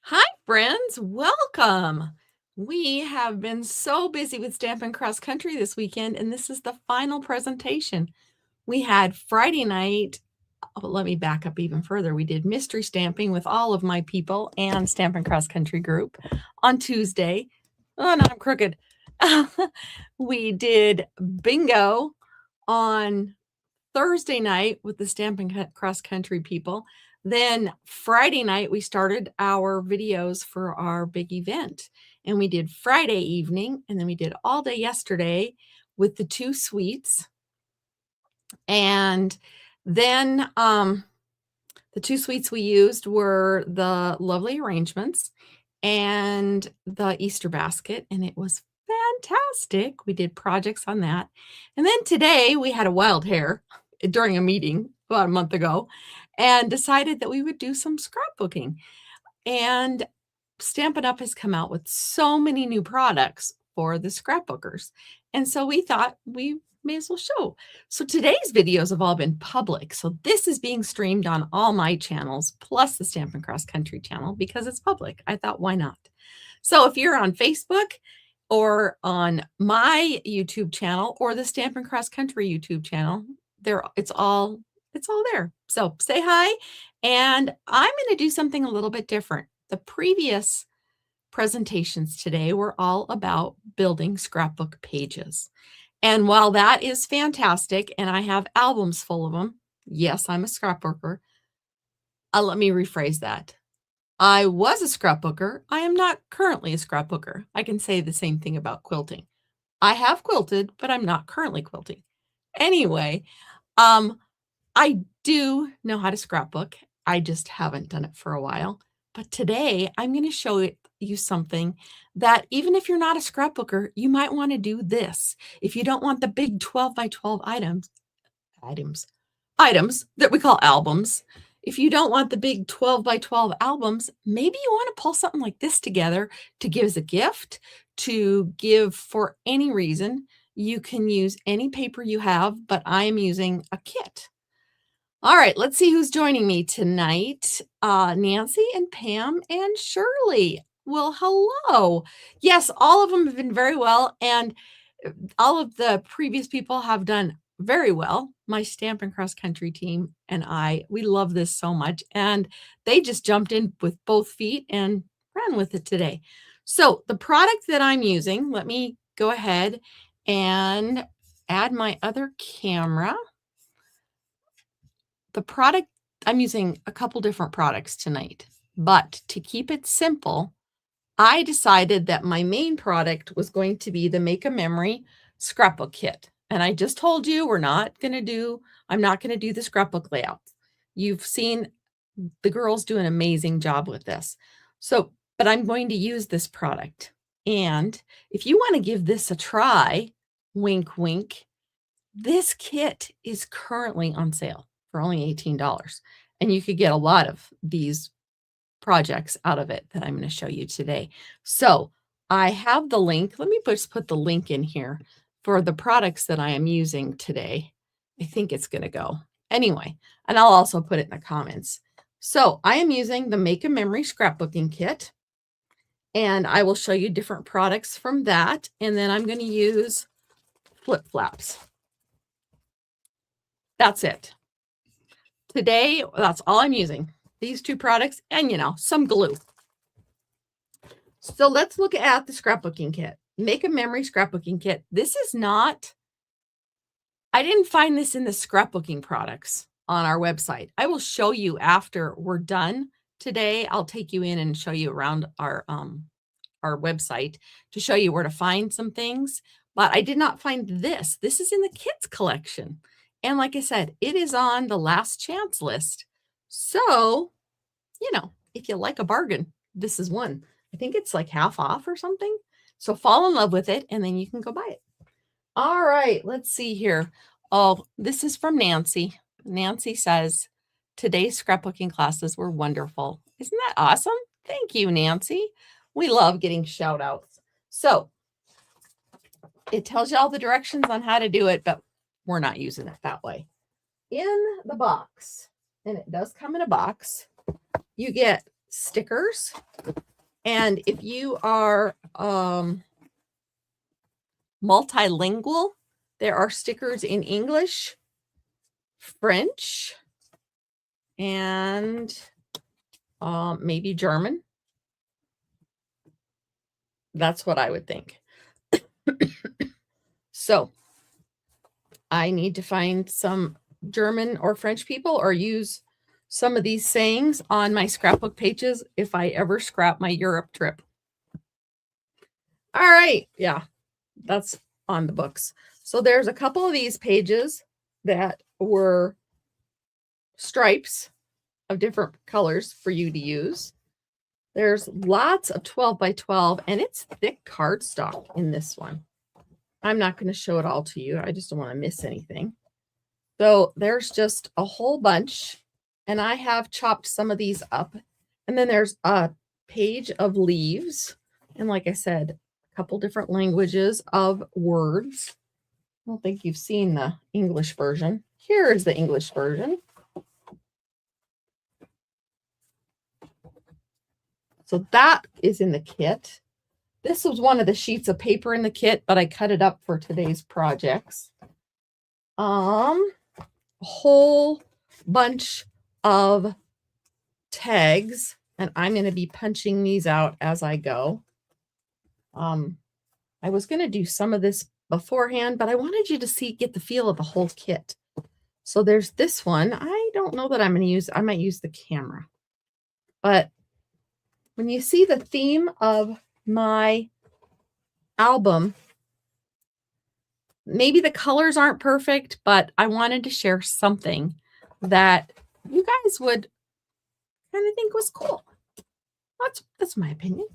Hi, friends. Welcome. We have been so busy with Stampin' Cross Country this weekend, and this is the final presentation. We had Friday night. Oh, let me back up even further. We did mystery stamping with all of my people and Stampin' Cross Country group on Tuesday. Oh, no, I'm crooked. We did bingo on Thursday night with the Stampin' Cross Country people. Then Friday night, we started our videos for our big event. And we did Friday evening, and then we did all day yesterday with the 2 suites. And then the 2 suites we used were the lovely arrangements and the Easter basket, and it was fantastic. We did projects on that. And then today we had a wild hair during a meeting about a month ago and decided that we would do some scrapbooking. And Stampin' Up! Has come out with so many new products for the scrapbookers. And so we thought we may as well show. So today's videos have all been public. So this is being streamed on all my channels, plus the Stampin' Cross Country channel, because it's public. I thought, why not? So if you're on Facebook or on my YouTube channel or the Stampin' Cross Country YouTube channel, it's all there. So say hi, and I'm going to do something a little bit different. The previous presentations today were all about building scrapbook pages. And while that is fantastic, and I have albums full of them, yes, I'm a scrapbooker. Let me rephrase that. I was a scrapbooker. I am not currently a scrapbooker. I can say the same thing about quilting. I have quilted, but I'm not currently quilting. Anyway, I do know how to scrapbook. I just haven't done it for a while. But today I'm going to show you something that even if you're not a scrapbooker, you might want to do this. If you don't want the big 12 by 12 items that we call albums, if you don't want the big 12 by 12 albums, maybe you want to pull something like this together to give as a gift, to give for any reason. You can use any paper you have, but I am using a kit. All right, let's see who's joining me tonight. Nancy and Pam and Shirley. Well, hello. Yes, all of them have been very well, and all of the previous people have done very well. My Stampin' Cross Country team and we love this so much, and they just jumped in with both feet and ran with it today. So the product that I'm using, let me go ahead and add my other camera. The product, I'm using a couple different products tonight, but to keep it simple, I decided that my main product was going to be the Make a Memory scrapbook kit. And I just told you I'm not going to do the scrapbook layout. You've seen the girls do an amazing job with this. So, but I'm going to use this product. And if you want to give this a try, wink, wink, this kit is currently on sale for only $18. And you could get a lot of these projects out of it that I'm going to show you today. So I have the link. Let me just put the link in here for the products that I am using today. I think it's going to go. Anyway, and I'll also put it in the comments. So I am using the Make a Memory scrapbooking kit, and I will show you different products from that. And then I'm going to use flip flaps. That's it. Today, that's all I'm using. These 2 products and, some glue. So let's look at the scrapbooking kit. Make a Memory scrapbooking kit. This is not, I didn't find this in the scrapbooking products on our website. I will show you after we're done today. I'll take you in and show you around our website to show you where to find some things. But I did not find this. This is in the kits collection. And like I said, it is on the last chance list. So, if you like a bargain, this is one. I think it's like half off or something. So fall in love with it, and then you can go buy it. All right, let's see here. Oh, this is from Nancy. Nancy says, today's scrapbooking classes were wonderful. Isn't that awesome? Thank you, Nancy. We love getting shout outs. So it tells you all the directions on how to do it, but we're not using it that way. In the box, and it does come in a box, you get stickers. And if you are multilingual, there are stickers in English, French, and maybe German. That's what I would think. So I need to find some German or French people or use some of these sayings on my scrapbook pages if I ever scrap my Europe trip. All right. Yeah, that's on the books. So there's a couple of these pages that were stripes of different colors for you to use. There's lots of 12 by 12, and it's thick cardstock in this one. I'm not going to show it all to you. I just don't want to miss anything. So there's just a whole bunch, and I have chopped some of these up. And then there's a page of leaves. And like I said, a couple different languages of words. I don't think you've seen the English version. Here is the English version. So that is in the kit. This was one of the sheets of paper in the kit, but I cut it up for today's projects. A whole bunch of tags, and I'm going to be punching these out as I go. I was going to do some of this beforehand, but I wanted you to get the feel of the whole kit. So there's this one. I don't know that I'm going to use, I might use the camera. But when you see the theme of my album, maybe the colors aren't perfect, but I wanted to share something that you guys would kind of think was cool. That's my opinion.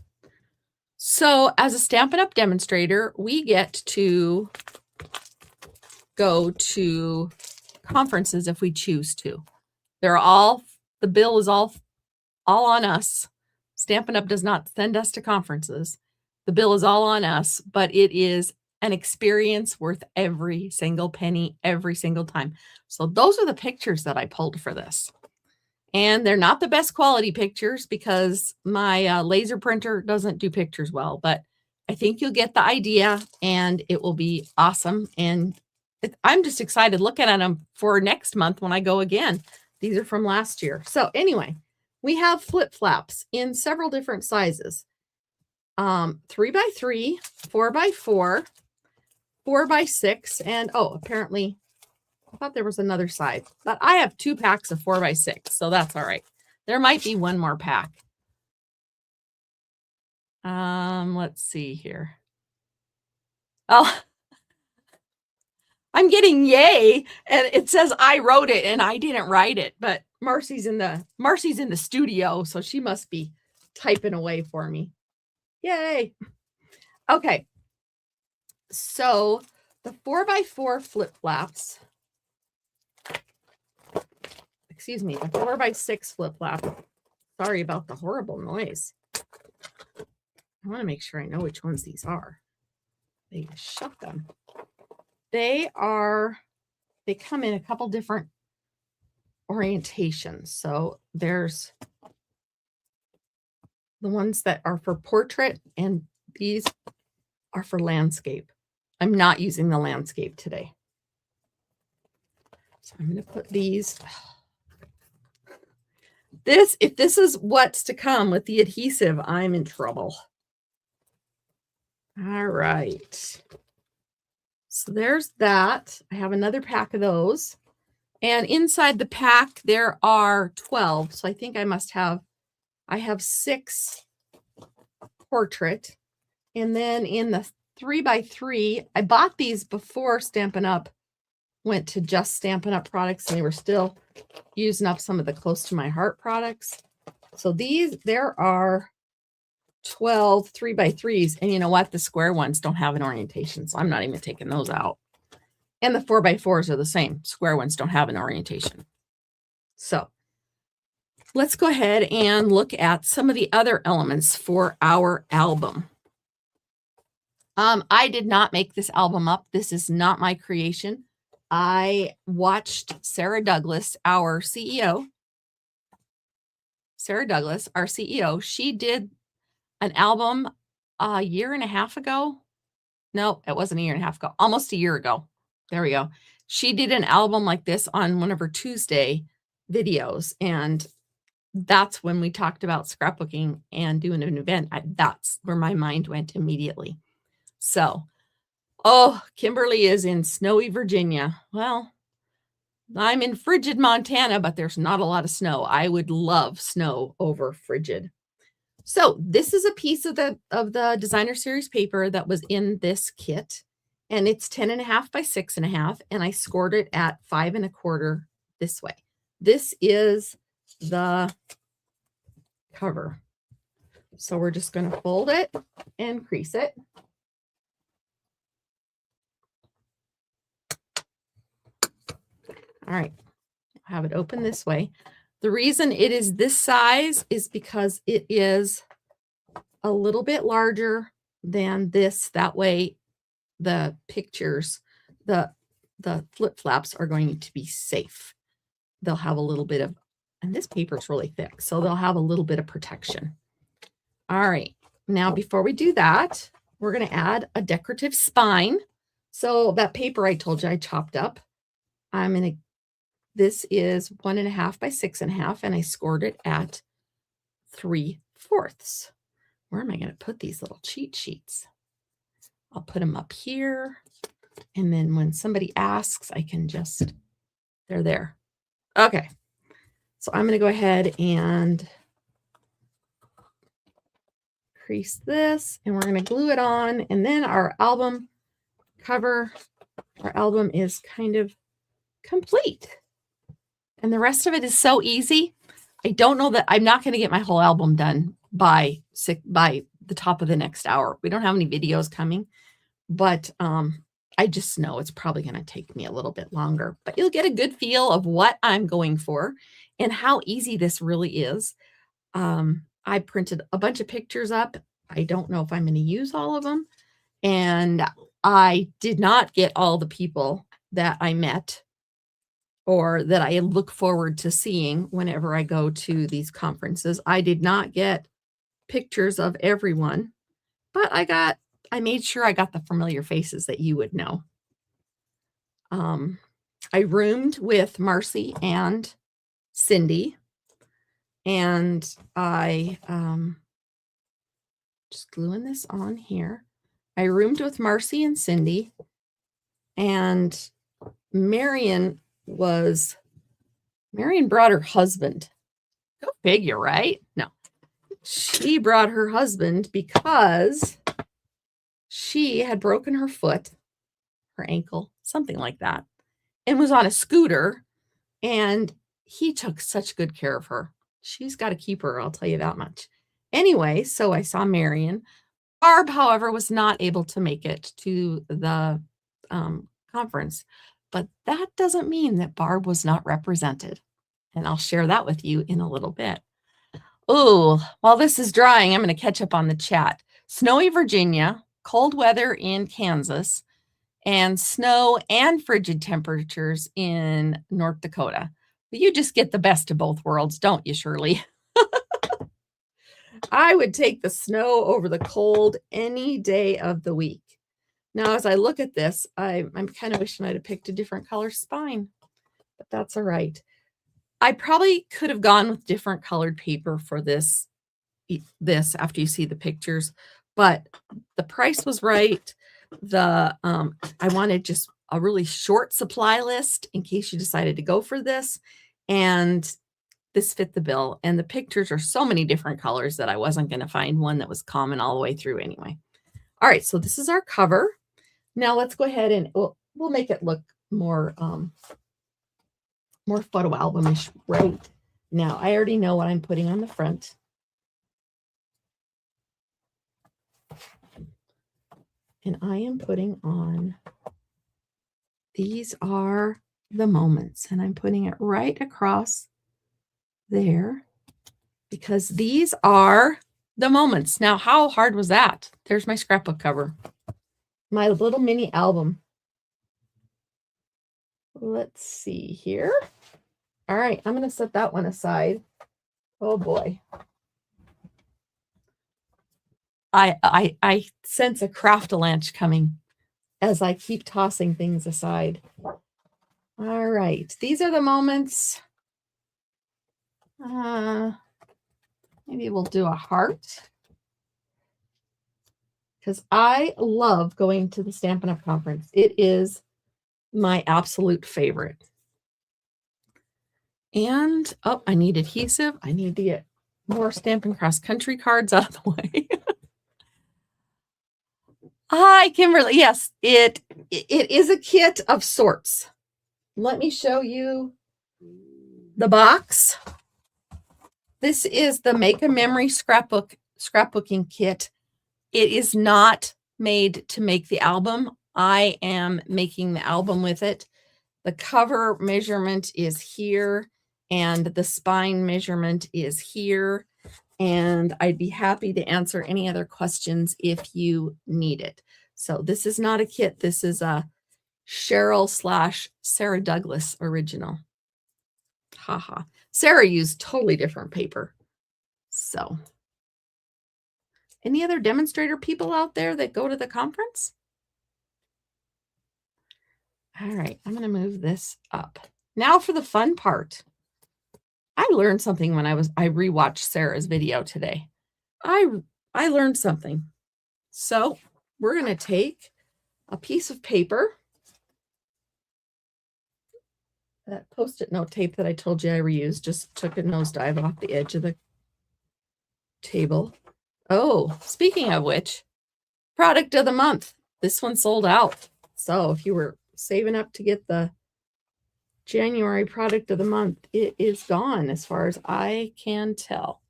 So as a Stampin' Up! Demonstrator, we get to go to conferences if we choose to. The bill is all on us. Stampin' Up! Does not send us to conferences. The bill is all on us, but it is an experience worth every single penny, every single time. So those are the pictures that I pulled for this. And they're not the best quality pictures because my laser printer doesn't do pictures well, but I think you'll get the idea and it will be awesome. And I'm just excited looking at them for next month when I go again. These are from last year. So anyway, we have flip flaps in several different sizes. 3x3, 4x4, 4x6, and apparently I thought there was another side, but I have 2 packs of 4x6, so that's all right. There might be one more pack. Let's see here. Oh, I'm getting yay, and it says I wrote it, and I didn't write it, but Marcy's in the studio, so she must be typing away for me. Yay. Okay. So the 4x4 flip flaps. Excuse me, the 4x6 flip flap. Sorry about the horrible noise. I want to make sure I know which ones these are. They shut them. They come in a couple different orientations. So there's the ones that are for portrait, and these are for landscape. I'm not using the landscape today. So I'm going to put these. If this is what's to come with the adhesive, I'm in trouble. All right. So there's that. I have another pack of those. And inside the pack, there are 12. So I think I have 6 portrait. And then in the 3x3, I bought these before Stampin' Up! Went to just Stampin' Up! Products, and they were still using up some of the Close to My Heart products. So there are 12 3x3s, and you know what? The square ones don't have an orientation, so I'm not even taking those out. And the 4x4s are the same. Square ones don't have an orientation. So let's go ahead and look at some of the other elements for our album. I did not make this album up. This is not my creation. I watched Sarah Douglas, our CEO, Sarah Douglas, our CEO, she did an album a year and a half ago. No, it wasn't a year and a half ago, almost a year ago. There we go. She did an album like this on one of her Tuesday videos, and that's when we talked about scrapbooking and doing an event. That's where my mind went immediately. So, oh, Kimberly is in snowy Virginia. Well, I'm in frigid Montana, but there's not a lot of snow. I would love snow over frigid. So this is a piece of the designer series paper that was in this kit, and it's 10.5 by 6.5, and I scored it at 5.25 this way. This is the cover. So we're just going to fold it and crease it. All right, have it open this way. The reason it is this size is because it is a little bit larger than this. That way the pictures, the flip flaps are going to be safe. They'll have a little bit of, and this paper is really thick, so they'll have a little bit of protection. All right, now before we do that, we're going to add a decorative spine. So that paper I told you I chopped up, this is 1.5 by 6.5, and I scored it at 3/4. Where am I going to put these little cheat sheets? I'll put them up here, and then when somebody asks, I can just, they're there. Okay, so I'm going to go ahead and crease this, and we're going to glue it on, and then our album cover, our album is kind of complete. And the rest of it is so easy. I don't know that I'm not going to get my whole album done by the top of the next hour. We don't have any videos coming, but I just know it's probably going to take me a little bit longer. But you'll get a good feel of what I'm going for and how easy this really is. I printed a bunch of pictures up. I don't know if I'm going to use all of them. And I did not get all the people that I met or that I look forward to seeing whenever I go to these conferences. I did not get pictures of everyone, but I made sure I got the familiar faces that you would know. I roomed with Marcy and Cindy, and I just gluing this on here. I roomed with Marcy and Cindy, and Marion brought her husband. Go figure, right? No. She brought her husband because she had broken her foot, her ankle, something like that, and was on a scooter, and he took such good care of her. She's got to keep her, I'll tell you that much. Anyway, so I saw Marion. Barb, however, was not able to make it to the conference, but that doesn't mean that Barb was not represented. And I'll share that with you in a little bit. Oh, while this is drying, I'm going to catch up on the chat. Snowy Virginia, cold weather in Kansas, and snow and frigid temperatures in North Dakota. You just get the best of both worlds, don't you, Shirley? I would take the snow over the cold any day of the week. Now, as I look at this, I'm kind of wishing I'd have picked a different color spine, but that's all right. I probably could have gone with different colored paper for this after you see the pictures, but the price was right. I wanted just a really short supply list in case you decided to go for this, and this fit the bill. And the pictures are so many different colors that I wasn't going to find one that was common all the way through anyway. All right, so this is our cover. Now let's go ahead and we'll make it look more photo album-ish right now. I already know what I'm putting on the front. And I am putting on, these are the moments, and I'm putting it right across there because these are the moments. Now, how hard was that? There's my scrapbook cover, my little mini album. Let's see here. All right, I'm going to set that one aside. Oh boy. I sense a craft-a-lanche coming as I keep tossing things aside. All right, these are the moments. Maybe we'll do a heart, because I love going to the Stampin' Up! Conference. It is my absolute favorite. And, oh, I need adhesive. I need to get more Stampin' Cross Country cards out of the way. Hi, Kimberly. Yes, it is a kit of sorts. Let me show you the box. This is the Make a Memory scrapbooking kit. It is not made to make the album. I am making the album with it. The cover measurement is here, and the spine measurement is here. And I'd be happy to answer any other questions if you need it. So this is not a kit. This is a Cheryl / Sarah Douglas original. Haha. Sarah used totally different paper. So any other demonstrator people out there that go to the conference? All right, I'm going to move this up. Now for the fun part. I learned something when I rewatched Sarah's video today. I learned something. So we're going to take a piece of paper, that Post-it note tape that I told you I reused, just took a nosedive off the edge of the table. Oh, speaking of which, product of the month. This one sold out. So if you were saving up to get the January product of the month, it is gone as far as I can tell.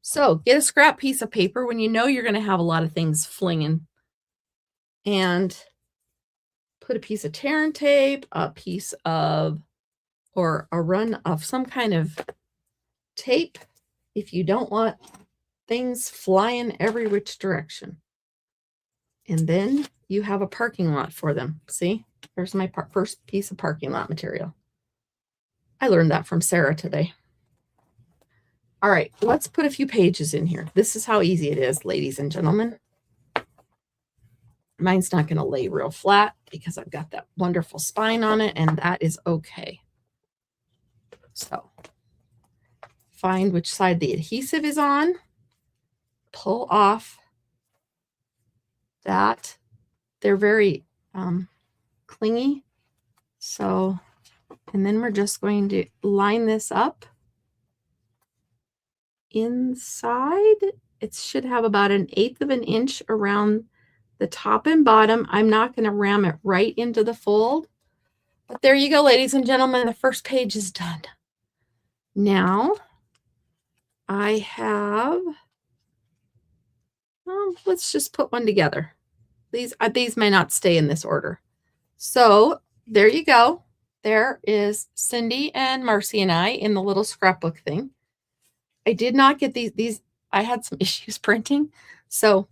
So get a scrap piece of paper when you know you're going to have a lot of things flinging, and put a piece of tear and tape, a piece of, or a run of some kind of tape if you don't want things flying every which direction. And then you have a parking lot for them. See, there's my first piece of parking lot material. I learned that from Sarah today. All right, let's put a few pages in here. This is how easy it is, ladies and gentlemen. Mine's not going to lay real flat because I've got that wonderful spine on it, and that is okay. So find which side the adhesive is on, pull off that. They're very clingy. So, and then we're just going to line this up inside. It should have about 1/8 of an inch around the top and bottom. I'm not going to ram it right into the fold. But there you go, ladies and gentlemen. The first page is done. Now, I have, let's just put one together. These may not stay in this order. So there you go. There is Cindy and Marcy and I in the little scrapbook thing. I did not get these. I had some issues printing. So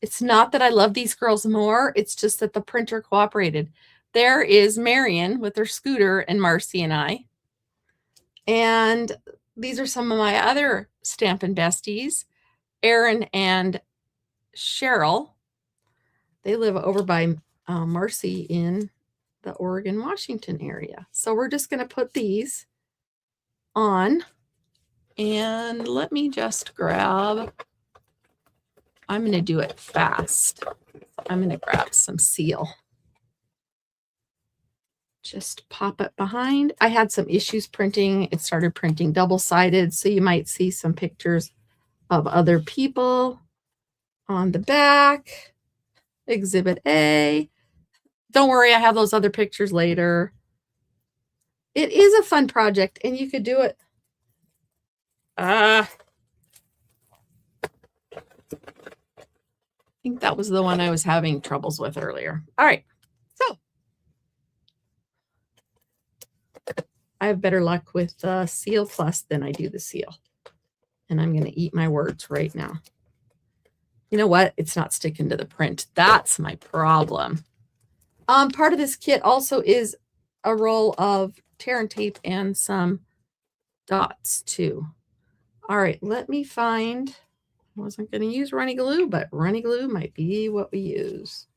it's not that I love these girls more. It's just that the printer cooperated. There is Marion with her scooter and Marcy and I. And these are some of my other Stampin' Besties, Erin and Cheryl. They live over by Marcy in the Oregon, Washington area. So we're just going to put these on. And let me just grab, I'm going to do it fast. I'm going to grab some seal. Just pop it behind. I had some issues printing. It started printing double-sided, so you might see some pictures of other people on the back. Exhibit A. Don't worry, I have those other pictures later. It is a fun project, and you could do it. I think that was the one I was having troubles with earlier. All right, so I have better luck with the Seal Plus than I do the seal. And I'm going to eat my words right now. You know what? It's not sticking to the print. That's my problem. Part of this kit also is a roll of tear and tape and some dots too. All right, let me find, I wasn't going to use runny glue, but runny glue might be what we use.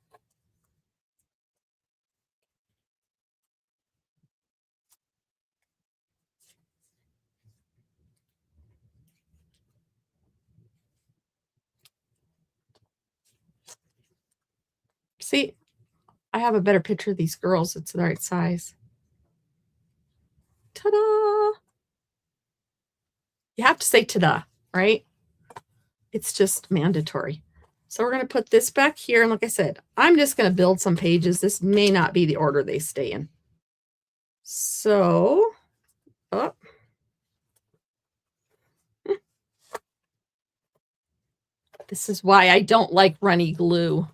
See, I have a better picture of these girls. It's the right size. Ta-da! You have to say ta-da, right? It's just mandatory. So we're going to put this back here. And like I said, I'm just going to build some pages. This may not be the order they stay in. So, oh. This is why I don't like runny glue.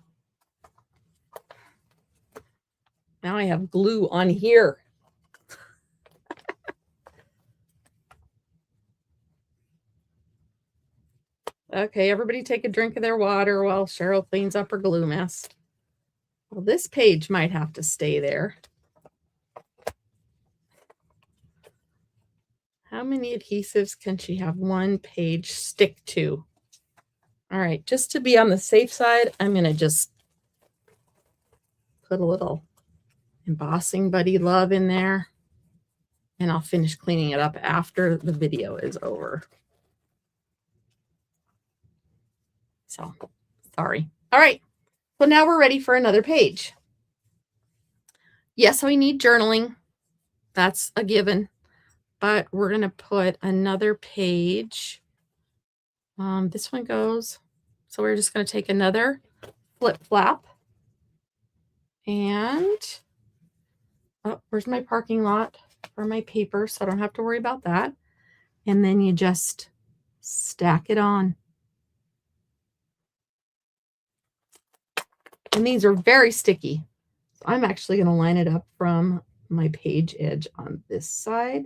Now I have glue on here. Okay, everybody take a drink of their water while Cheryl cleans up her glue mess. Well, this page might have to stay there. How many adhesives can she have one page stick to? All right, just to be on the safe side, I'm going to just put a little embossing buddy love in there. And I'll finish cleaning it up after the video is over. So, sorry. All right, so now we're ready for another page. Yes, we need journaling. That's a given. But we're going to put another page. This one goes. So we're just going to take another flip flap. And, oh, where's my parking lot for my paper? So I don't have to worry about that. And then you just stack it on. And these are very sticky. So I'm actually going to line it up from my page edge on this side,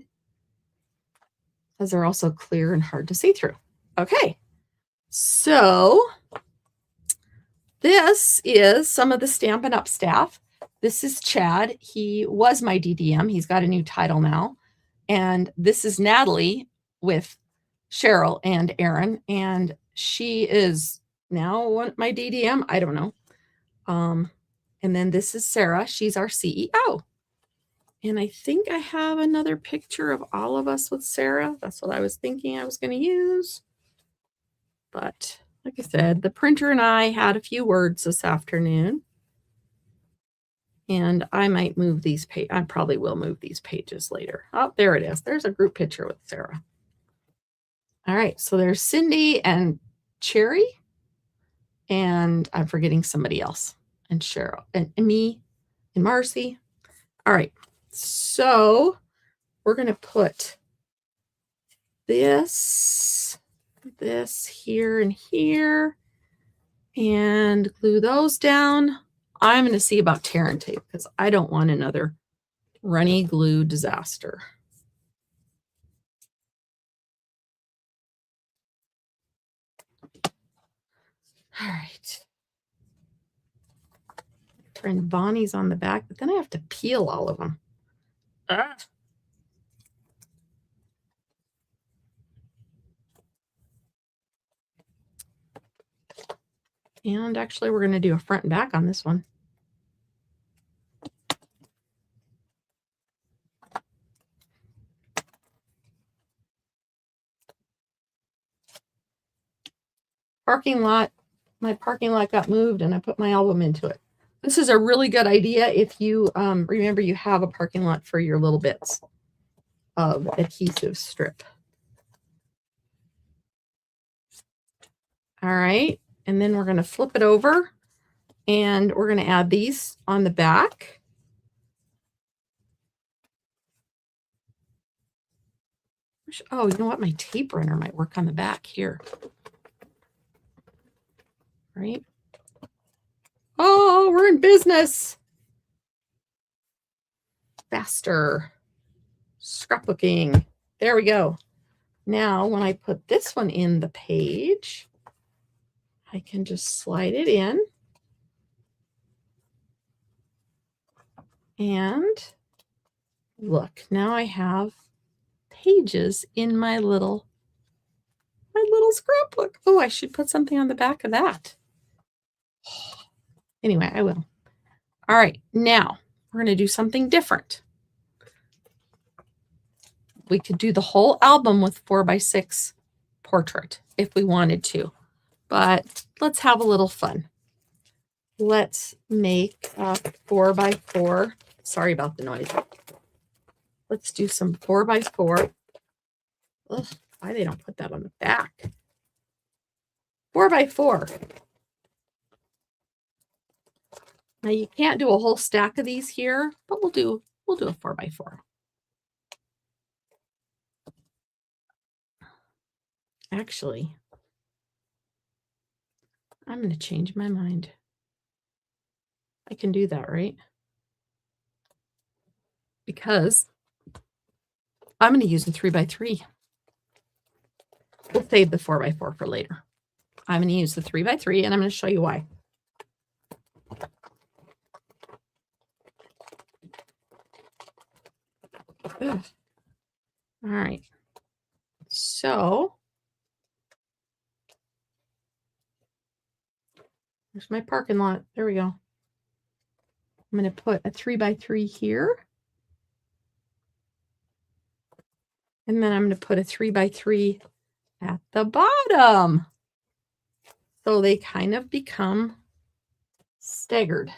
because they're also clear and hard to see through. Okay, so this is some of the Stampin' Up! Staff. This is Chad. He was my DDM. He's got a new title now. And this is Natalie with Cheryl and Aaron. And she is now my DDM. I don't know. And then this is Sarah. She's our CEO. And I think I have another picture of all of us with Sarah. That's what I was thinking I was going to use. But like I said, the printer and I had a few words this afternoon. And I might move these pages. I probably will move these pages later. Oh, there it is. There's a group picture with Sarah. All right. So there's Cindy and Cherry. And I'm forgetting somebody else. And Cheryl and me and Marcy. All right. So we're going to put this here and here and glue those down. I'm going to see about tear and tape because I don't want another runny glue disaster. All right. Friend Bonnie's on the back, but then I have to peel all of them. Ah. And actually, we're going to do a front and back on this one. Parking lot. My parking lot got moved and I put my album into it. This is a really good idea if you remember you have a parking lot for your little bits of adhesive strip. All right. And then we're going to flip it over and we're going to add these on the back. Oh, you know what? My tape runner might work on the back here. Right? Oh, we're in business. Faster. Scrapbooking. There we go. Now, when I put this one in the page, I can just slide it in. And look, now I have pages in my little scrapbook. Oh, I should put something on the back of that. Anyway, I will. All right, now we're going to do something different. We could do the whole album with 4x6 portrait if we wanted to, but let's have a little fun. Let's make a 4x4. Sorry about the noise. Let's do some 4x4. Ugh, why they don't put that on the back? 4x4. Now you can't do a whole stack of these here, but we'll do a 4x4. Actually, I'm going to change my mind. I can do that, right? Because I'm going to use a 3x3. We'll save the 4x4 for later. I'm going to use the 3x3, and I'm going to show you why. Ugh. All right. So there's my parking lot. There we go. I'm going to put a 3x3 here. And then I'm going to put a 3x3 at the bottom. So they kind of become staggered.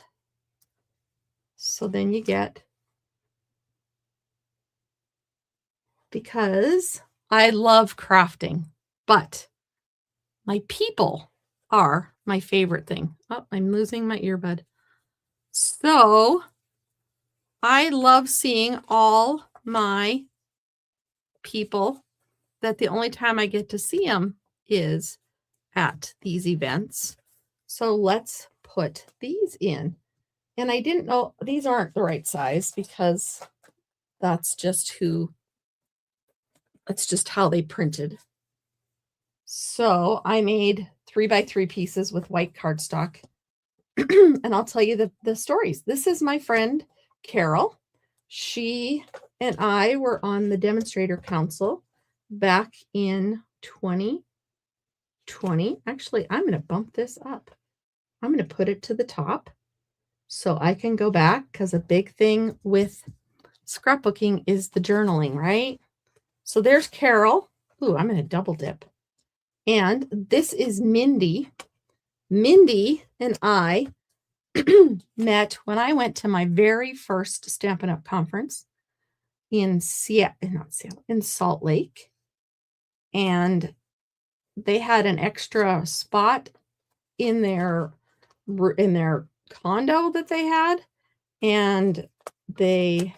So then you get, because I love crafting, but my people are my favorite thing. Oh, I'm losing my earbud. So I love seeing all my people that the only time I get to see them is at these events. So let's put these in. And I didn't know these aren't the right size because that's just how they printed. So I made 3x3 pieces with white cardstock. And I'll tell you the stories. This is my friend Carol. She and I were on the demonstrator council back in 2020. Actually, I'm going to bump this up. I'm going to put it to the top so I can go back, because a big thing with scrapbooking is the journaling, right? So there's Carol. Ooh, I'm going to double dip. And this is Mindy. Mindy and I met when I went to my very first Stampin' Up! Conference in in Salt Lake. And they had an extra spot in their condo that they had, and they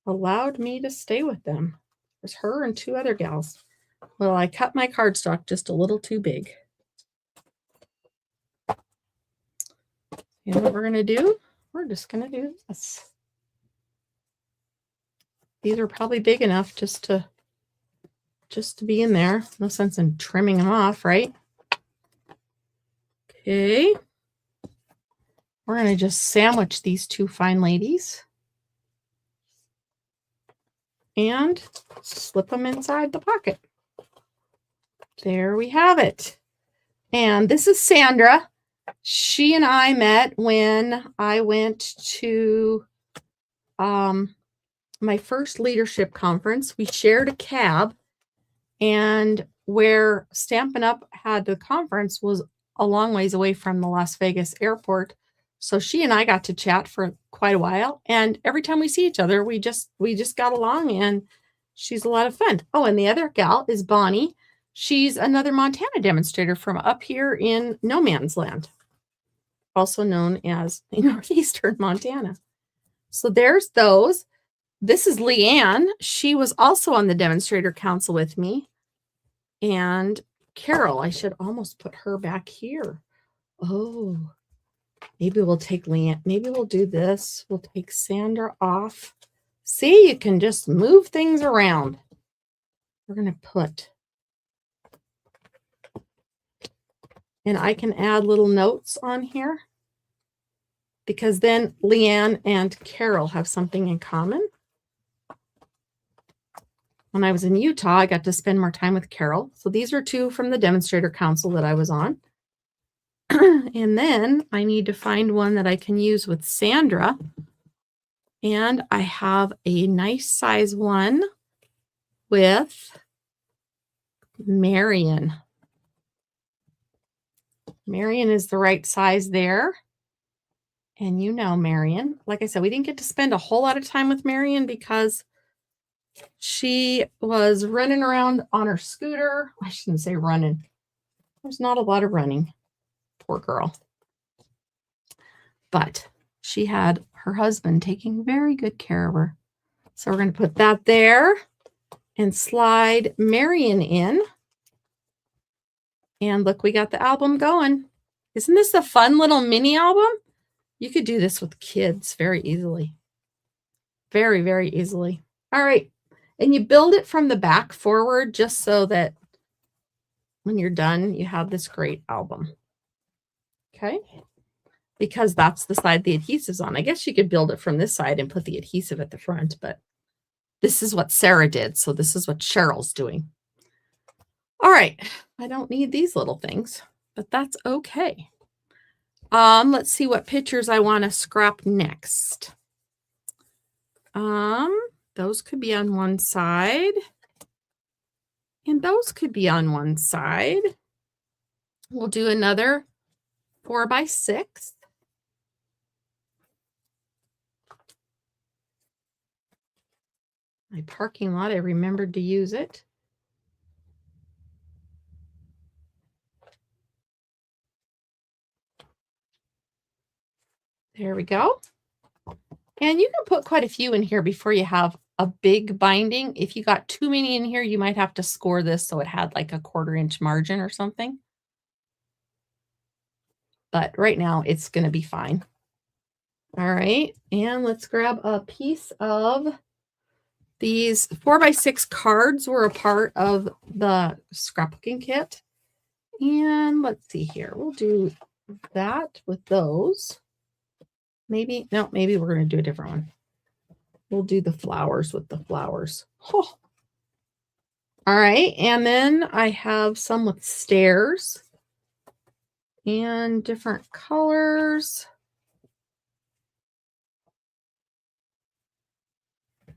allowed me to stay with them. It was her and two other gals. Well, I cut my cardstock just a little too big. You know what we're going to do? We're just going to do this. These are probably big enough just to be in there. No sense in trimming them off, right? Okay. We're going to just sandwich these two fine ladies and slip them inside the pocket. There we have it. And this is Sandra. She and I met when I went to my first leadership conference. We shared a cab, and where Stampin' Up! Had the conference was a long ways away from the Las Vegas airport. So she and I got to chat for quite a while. And every time we see each other, we just got along, and she's a lot of fun. Oh, and the other gal is Bonnie. She's another Montana demonstrator from up here in No Man's Land, also known as Northeastern Montana. So there's those. This is Leanne. She was also on the demonstrator council with me. And Carol, I should almost put her back here. Oh, maybe we'll take Leanne. Maybe we'll do this. We'll take Sandra off. See, you can just move things around. We're going to put, and I can add little notes on here, because then Leanne and Carol have something in common. when I was in Utah, I got to spend more time with Carol. So these are two from the demonstrator council that I was on. And then I need to find one that I can use with Sandra. And I have a nice size one with Marion. Marion is the right size there. And you know Marion. Like I said, we didn't get to spend a whole lot of time with Marion because she was running around on her scooter. I shouldn't say running. There's not a lot of running. Poor girl. But she had her husband taking very good care of her. So we're going to put that there and slide Marion in. And look, we got the album going. Isn't this a fun little mini album? You could do this with kids very easily. Very, very easily. All right. And you build it from the back forward just so that when you're done, you have this great album. Okay. Because that's the side the adhesive's on. I guess you could build it from this side and put the adhesive at the front, but this is what Sarah did. So this is what Cheryl's doing. All right. I don't need these little things, but that's okay. Let's see what pictures I want to scrap next. Those could be on one side. And those could be on one side. We'll do another 4x6. My parking lot, I remembered to use it. There we go. And you can put quite a few in here before you have a big binding. If you got too many in here, you might have to score this so it had like a 1/4 inch margin or something. But right now it's going to be fine. All right. And let's grab a piece of these 4x6 cards were a part of the scrapbooking kit. And let's see here. We'll do that with those. Maybe, no, maybe we're going to do a different one. We'll do the flowers with the flowers. Oh. All right. And then I have some with stairs and different colors. I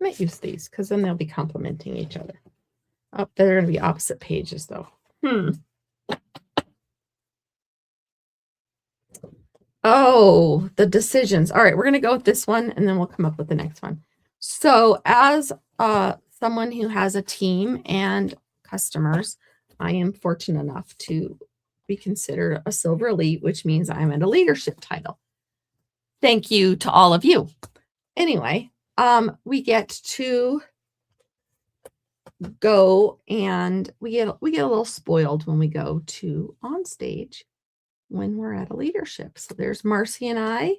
might use these because then they'll be complementing each other. Oh, they're going to be opposite pages though. Oh, the decisions. All right, we're going to go with this one and then we'll come up with the next one. So as someone who has a team and customers, I am fortunate enough to be considered a Silver Elite, which means I'm at a leadership title. Thank you to all of you. Anyway, we get to go and we get a little spoiled when we go to on stage when we're at a leadership. So there's Marcy and I,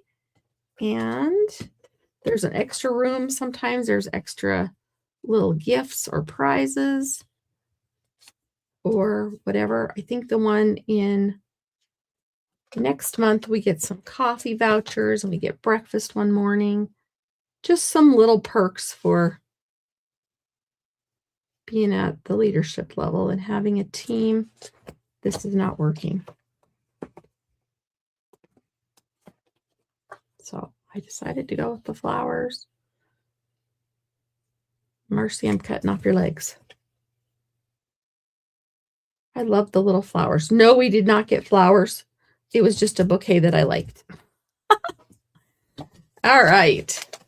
and there's an extra room. Sometimes there's extra little gifts or prizes or whatever. I think the one in next month, we get some coffee vouchers and we get breakfast one morning. Just some little perks for being at the leadership level and having a team. This is not working. So I decided to go with the flowers. Mercy, I'm cutting off your legs. I love the little flowers. No, we did not get flowers. It was just a bouquet that I liked. All right.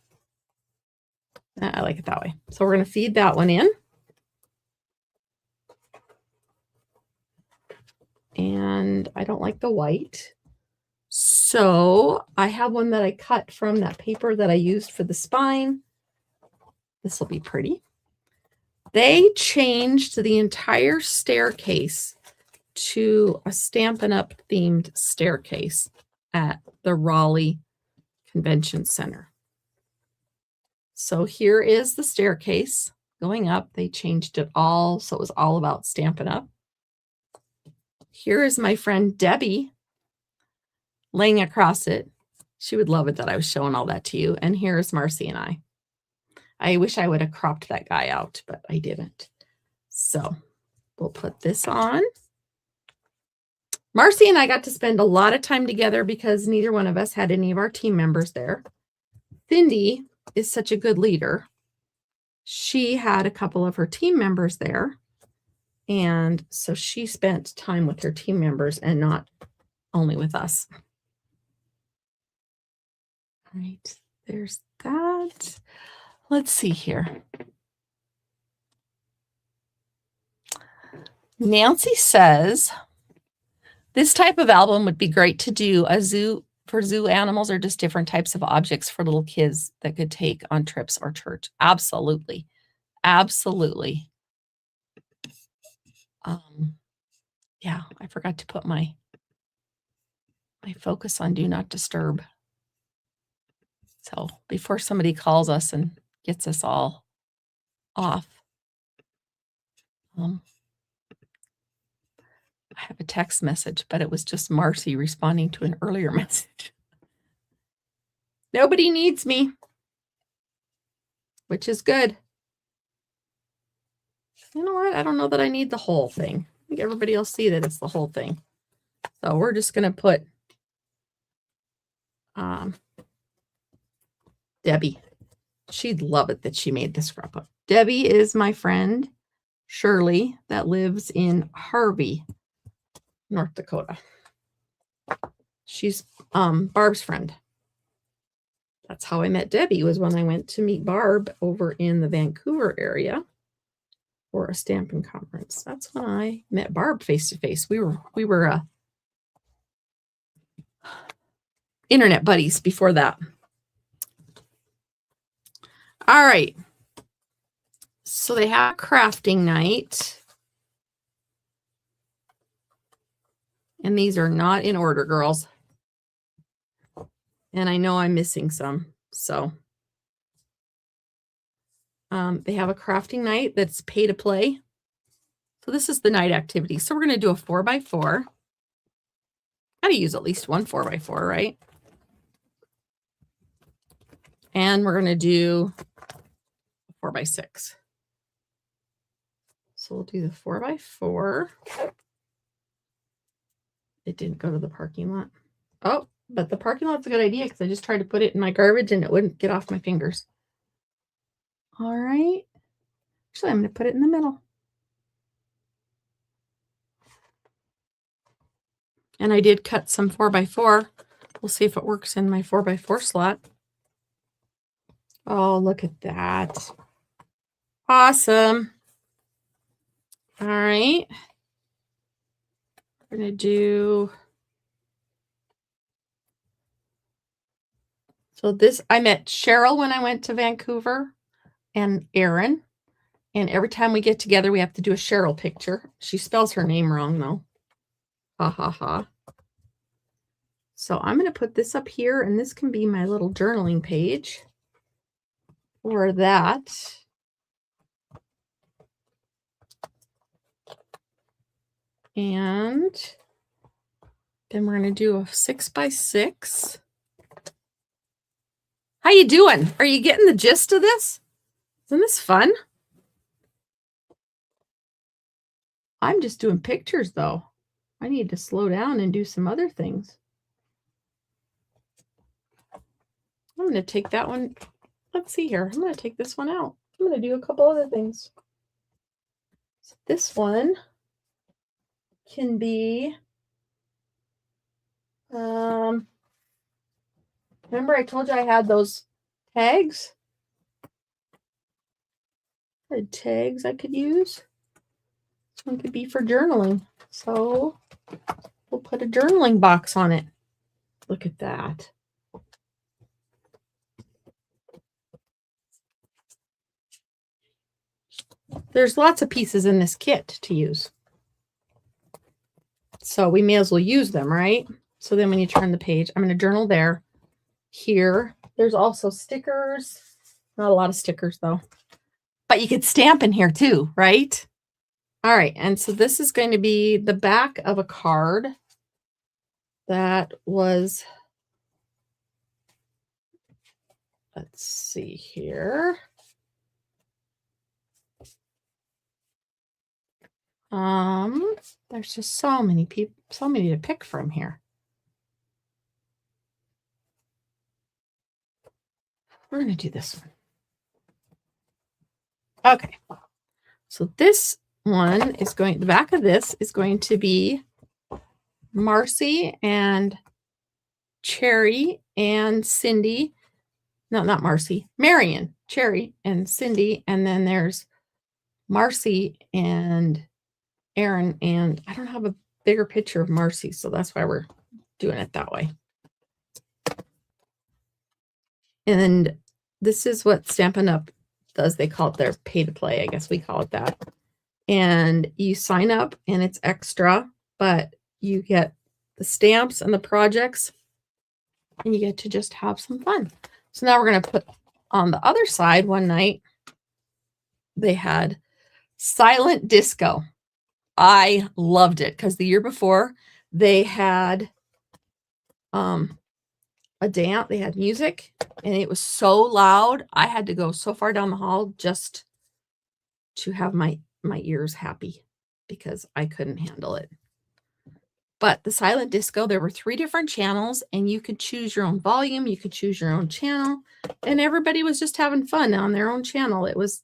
I like it that way. So we're going to feed that one in. And I don't like the white. So I have one that I cut from that paper that I used for the spine. This will be pretty. They changed the entire staircase to a Stampin' Up! Themed staircase at the Raleigh Convention Center. So here is the staircase going up. They changed it all, so it was all about Stampin' Up! Here is my friend Debbie laying across it. She would love it that I was showing all that to you. And here is Marcy and I. I wish I would have cropped that guy out, but I didn't. So we'll put this on. Marcy and I got to spend a lot of time together because neither one of us had any of our team members there. Cindy is such a good leader. She had a couple of her team members there. And so she spent time with her team members and not only with us. All right, there's that. Let's see here. Nancy says, this type of album would be great to do a zoo for zoo animals or just different types of objects for little kids that could take on trips or church. Absolutely. Absolutely. Yeah, I forgot to put my focus on do not disturb. So before somebody calls us and gets us all off, I have a text message, but it was just Marcy responding to an earlier message. Nobody needs me, which is good. You know what? I don't know that I need the whole thing. I think everybody else see that it's the whole thing. So we're just going to put Debbie. She'd love it that she made the scrapbook. Debbie is my friend, Shirley, that lives in Harvey, North Dakota. She's Barb's friend. That's how I met Debbie, was when I went to meet Barb over in the Vancouver area for a stamping conference. That's when I met Barb face to face. We were internet buddies before that. All right. So they have crafting night. And these are not in order, girls. And I know I'm missing some. So they have a crafting night that's pay to play. So this is the night activity. So we're going to do a 4x4. Got to use at least one 4x4, right? And we're going to do 4x6. So we'll do the 4x4. It didn't go to the parking lot. Oh, but the parking lot's a good idea because I just tried to put it in my garbage and it wouldn't get off my fingers. All right. Actually, I'm going to put it in the middle. And I did cut some 4x4. We'll see if it works in my 4x4 slot. Oh, look at that. Awesome. All right. We're going to do... So this, I met Cheryl when I went to Vancouver and Erin. And every time we get together, we have to do a Cheryl picture. She spells her name wrong, though. Ha, ha, ha. So I'm going to put this up here, and this can be my little journaling page for that. And then we're going to do a 6x6. How you doing? Are you getting the gist of this? Isn't this fun? I'm just doing pictures, though. I need to slow down and do some other things. I'm going to take that one. Let's see here. I'm going to take this one out. I'm going to do a couple other things. So this one can be, remember I told you I had those tags? I had tags I could use. This one could be for journaling. So we'll put a journaling box on it. Look at that. There's lots of pieces in this kit to use. So we may as well use them, right? So then when you turn the page, I'm going to journal there. Here, there's also stickers. Not a lot of stickers, though. But you could stamp in here, too, right? All right, and so this is going to be the back of a card that was... Let's see here. There's just so many people, so many to pick from here. We're going to do this one. Okay. So this one is going, the back of this is going to be Marcy and Cherry and Cindy. No, not Marcy, Marion, Cherry and Cindy. And then there's Marcy and Aaron. And I don't have a bigger picture of Marcy, so that's why we're doing it that way. And this is what Stampin' Up! Does. They call it their pay to play. I guess we call it that. And you sign up and it's extra, but you get the stamps and the projects and you get to just have some fun. So now we're going to put on the other side. One night they had silent disco. I loved it because the year before they had a dance, they had music, and it was so loud. I had to go so far down the hall just to have my ears happy because I couldn't handle it. But the silent disco, there were 3 different channels and you could choose your own volume. You could choose your own channel and everybody was just having fun on their own channel. It was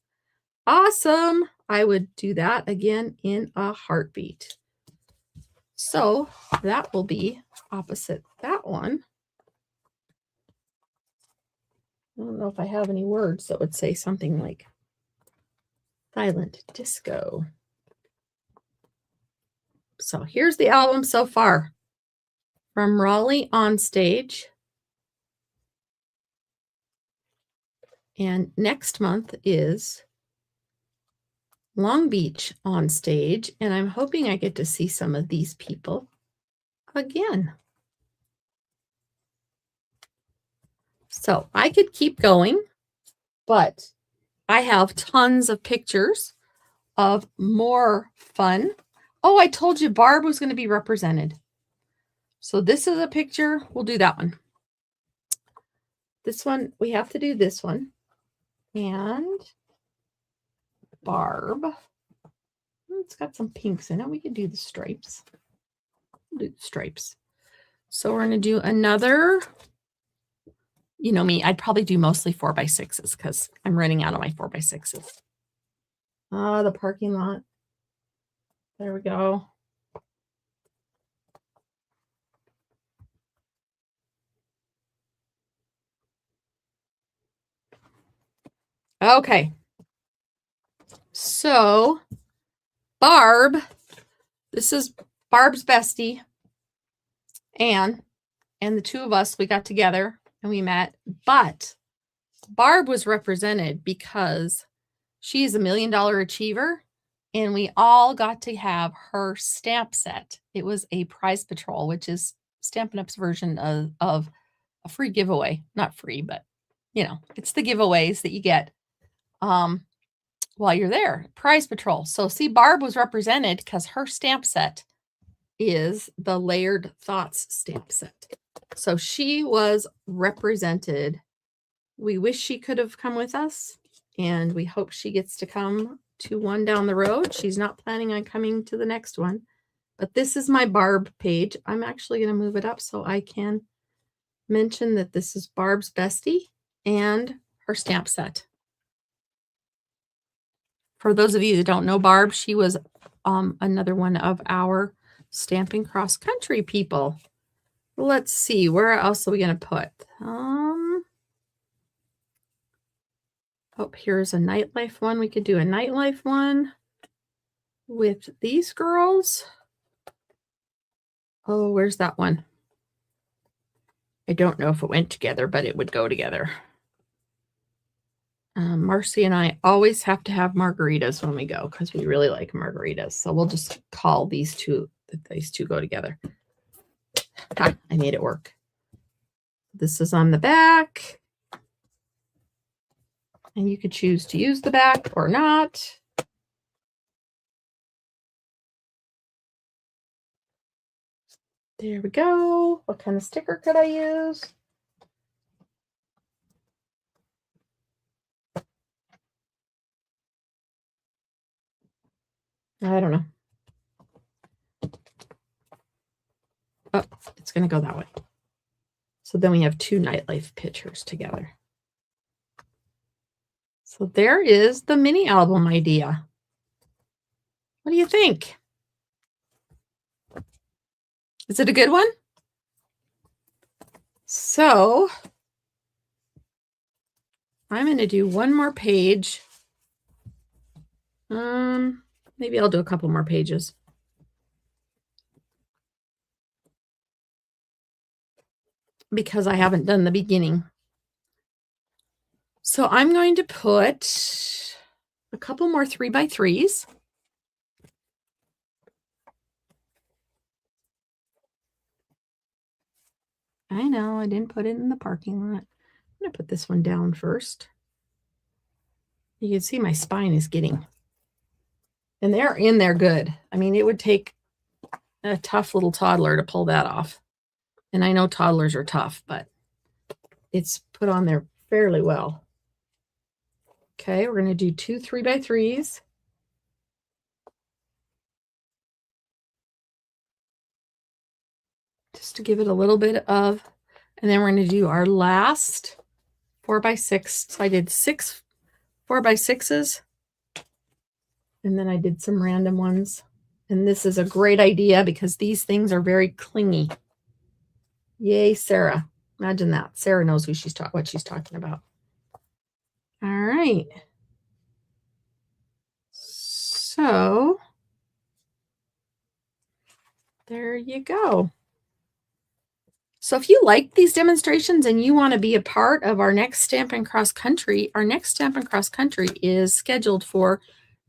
awesome. I would do that again in a heartbeat. So that will be opposite that one. I don't know if I have any words that would say something like silent disco. So here's the album so far. From Raleigh on Stage. And next month is Long Beach on Stage. And I'm hoping I get to see some of these people again. So I could keep going, but I have tons of pictures of more fun. Oh, I told you Barb was going to be represented. So this is a picture. We'll do that one. This one, we have to do this one. And Barb. It's got some pinks in it. We could do the stripes. We'll do the stripes. So we're going to do another. You know me, I'd probably do mostly 4x6s because I'm running out of my 4x6s. The parking lot. There we go. Okay. So Barb, this is Barb's bestie, Anne, and the 2 of us, we got together and we met, but Barb was represented because she is a $1 million achiever and we all got to have her stamp set. It was a prize patrol, which is Stampin' Up's version of a free giveaway. Not free, but you know, it's the giveaways that you get while you're there. Prize patrol. So see, Barb was represented because her stamp set is the Layered Thoughts stamp set. So she was represented. We wish she could have come with us, and we hope she gets to come to one down the road. She's not planning on coming to the next one, but this is my Barb page. I'm actually going to move it up so I can mention that this is Barb's bestie and her stamp set. For those of you that don't know Barb, she was another one of our Stamping Cross Country people. Let's see, where else are we going to put? Oh, here's a nightlife one. We could do a nightlife one with these girls. Oh, where's that one? I don't know if it went together, but it would go together. Marcy and I always have to have margaritas when we go because we really like margaritas. So we'll just call these two go together. Ha, I made it work. This is on the back. And you could choose to use the back or not. There we go. What kind of sticker could I use? I don't know. Oh, it's going to go that way. So then we have 2 nightlife pictures together. So there is the mini album idea. What do you think? Is it a good one? So I'm going to do one more page. Maybe I'll do a couple more pages. Because I haven't done the beginning. So I'm going to put a couple more 3x3s. I know, I didn't put it in the parking lot. I'm going to put this one down first. You can see my spine is getting, and they're in there good. I mean, it would take a tough little toddler to pull that off. And I know toddlers are tough, but it's put on there fairly well. Okay, we're going to do 2 3x3s. Just to give it a little bit of, and then we're going to do our last 4x6. So I did 6 4x6s, and then I did some random ones. And this is a great idea because these things are very clingy. Yay, Sarah. Imagine that. Sarah knows what she's talking about. All right. So there you go. So if you like these demonstrations and you want to be a part of our next Stampin' Cross Country, our next Stampin' Cross Country is scheduled for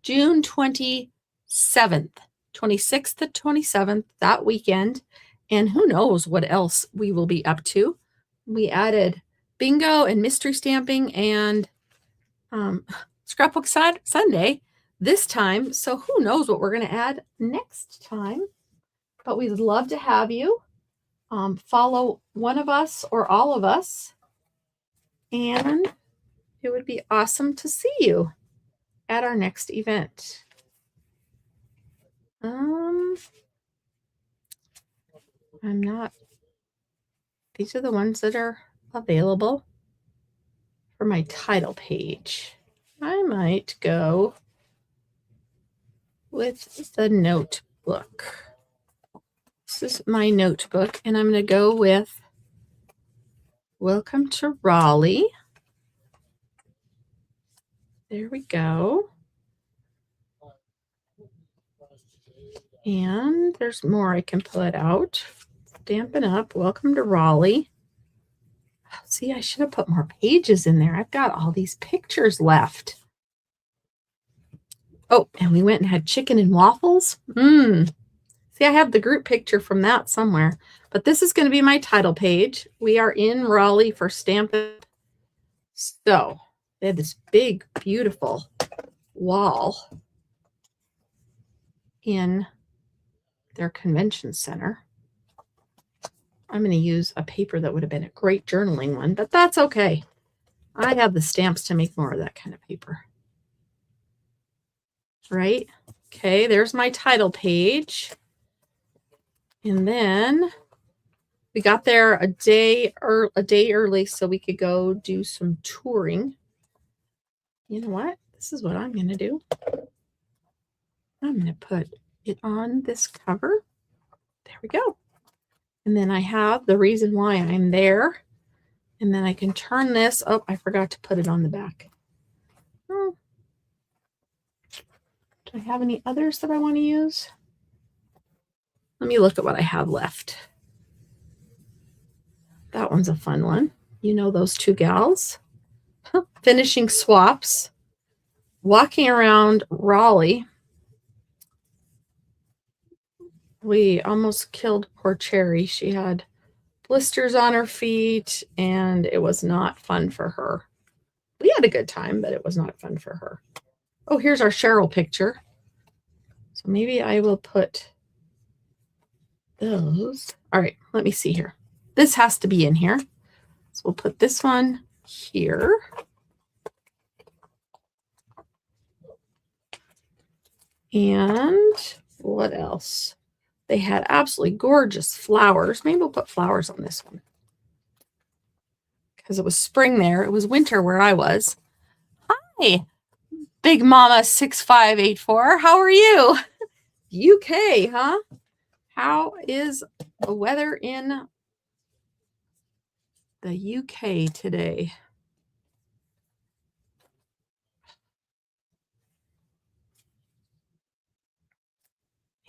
June 27th, 26th to 27th, that weekend. And who knows what else we will be up to. We added bingo and mystery stamping and Scrapbook Sunday this time. So who knows what we're going to add next time. But we'd love to have you. Follow one of us or all of us, and it would be awesome to see you at our next event. I'm not, these are the ones that are available for my title page. I might go with the notebook. This is my notebook, and I'm going to go with Welcome to Raleigh. There we go. And there's more I can put out. Stampin' Up. Welcome to Raleigh. See, I should have put more pages in there. I've got all these pictures left. Oh, and we went and had chicken and waffles. See, I have the group picture from that somewhere. But this is going to be my title page. We are in Raleigh for Stampin'. So they had this big, beautiful wall in their convention center. I'm going to use a paper that would have been a great journaling one, but that's okay. I have the stamps to make more of that kind of paper. Right? Okay, there's my title page. And then we got there a day early so we could go do some touring. You know what? This is what I'm going to do. I'm going to put it on this cover. There we go. And then I have the reason why I'm there. And then I can turn this. Oh, I forgot to put it on the back. Oh. Do I have any others that I want to use? Let me look at what I have left. That one's a fun one. You know those two gals. Finishing swaps. Walking around Raleigh. We almost killed poor Cherry. She had blisters on her feet, and it was not fun for her. We had a good time, but it was not fun for her. Oh, here's our Cheryl picture. So maybe I will put those. All right, let me see here. This has to be in here. So we'll put this one here. And what else? They had absolutely gorgeous flowers. Maybe we'll put flowers on this one because it was spring there. It was winter where I was. Hi, Big Mama 6584. How are you? UK, huh? How is the weather in the UK today?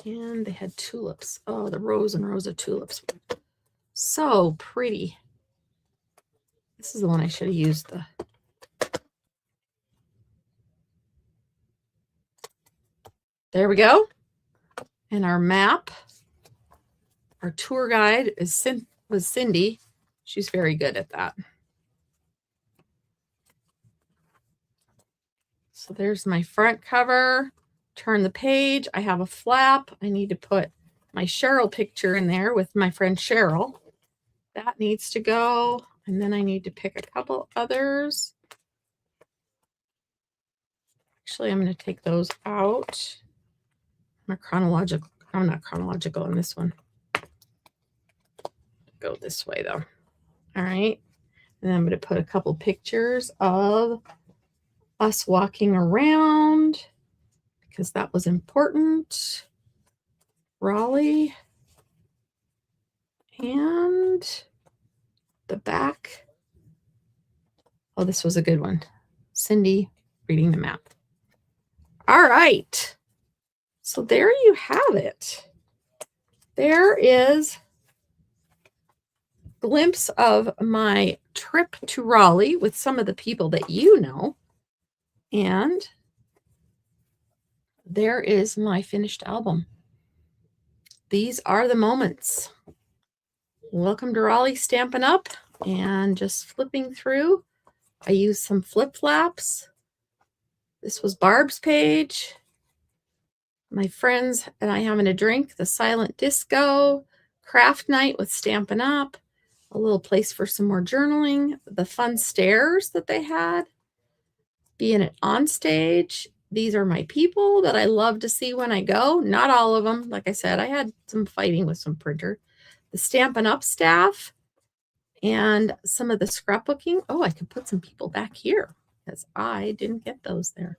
And they had tulips. Oh, the rows and rows of tulips. So pretty. This is the one I should have used. There we go. And our map, our tour guide was Cindy. She's very good at that. So there's my front cover. Turn the page. I have a flap. I need to put my Cheryl picture in there with my friend Cheryl. That needs to go. And then I need to pick a couple others. Actually, I'm going to take those out. I'm not chronological on this one. Go this way though. All right. And then I'm going to put a couple pictures of us walking around because that was important. Raleigh. And the back. Oh, this was a good one. Cindy reading the map. All right. So there you have it. There is a glimpse of my trip to Raleigh with some of the people that you know. And there is my finished album. These are the moments. Welcome to Raleigh, Stampin' Up! And just flipping through. I used some flip flaps. This was Barb's page. My friends and I having a drink, the silent disco, craft night with Stampin' Up!, a little place for some more journaling, the fun stairs that they had, being on stage. These are my people that I love to see when I go. Not all of them. Like I said, I had some fighting with some printer. The Stampin' Up! Staff and some of the scrapbooking. Oh, I could put some people back here because I didn't get those there.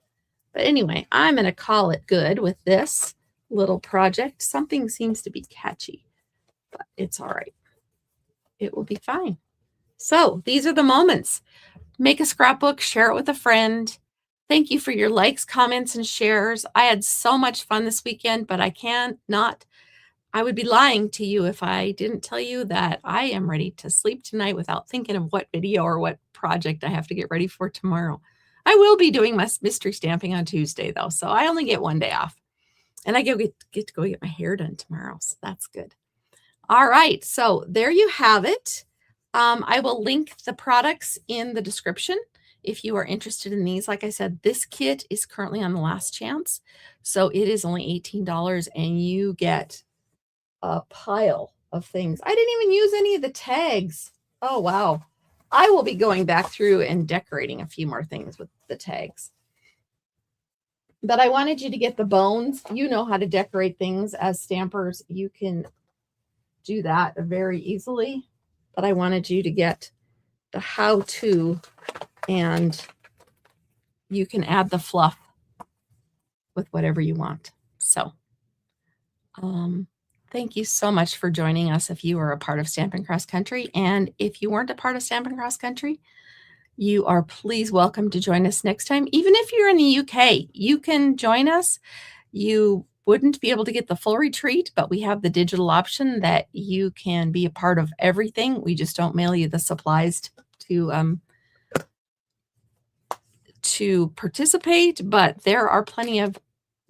But anyway, I'm going to call it good with this little project. Something seems to be catchy, but it's all right. It will be fine. So these are the moments. Make a scrapbook, share it with a friend. Thank you for your likes, comments, and shares. I had so much fun this weekend, but I would be lying to you if I didn't tell you that I am ready to sleep tonight without thinking of what video or what project I have to get ready for tomorrow. I will be doing my mystery stamping on Tuesday, though, so I only get one day off. And I get to go get my hair done tomorrow, so that's good. All right, so there you have it. I will link the products in the description if you are interested in these. Like I said, this kit is currently on the last chance, so it is only $18, and you get a pile of things. I didn't even use any of the tags. Oh, wow. I will be going back through and decorating a few more things with the tags. But I wanted you to get the bones. You know how to decorate things as stampers. You can do that very easily. But I wanted you to get the how-to, and you can add the fluff with whatever you want. So, thank you so much for joining us if you are a part of Stampin' Cross Country. And if you weren't a part of Stampin' Cross Country, you are please welcome to join us next time. Even if you're in the UK, you can join us. You wouldn't be able to get the full retreat, but we have the digital option that you can be a part of everything. We just don't mail you the supplies to participate, but there are plenty of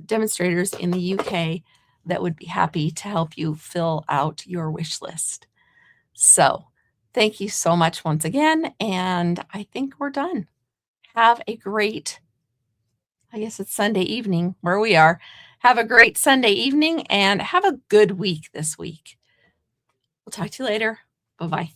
demonstrators in the UK that would be happy to help you fill out your wish list. So thank you so much once again, and I think we're done. Have a great, I guess it's Sunday evening where we are. Have a great Sunday evening and have a good week this week. We'll talk to you later. Bye-bye.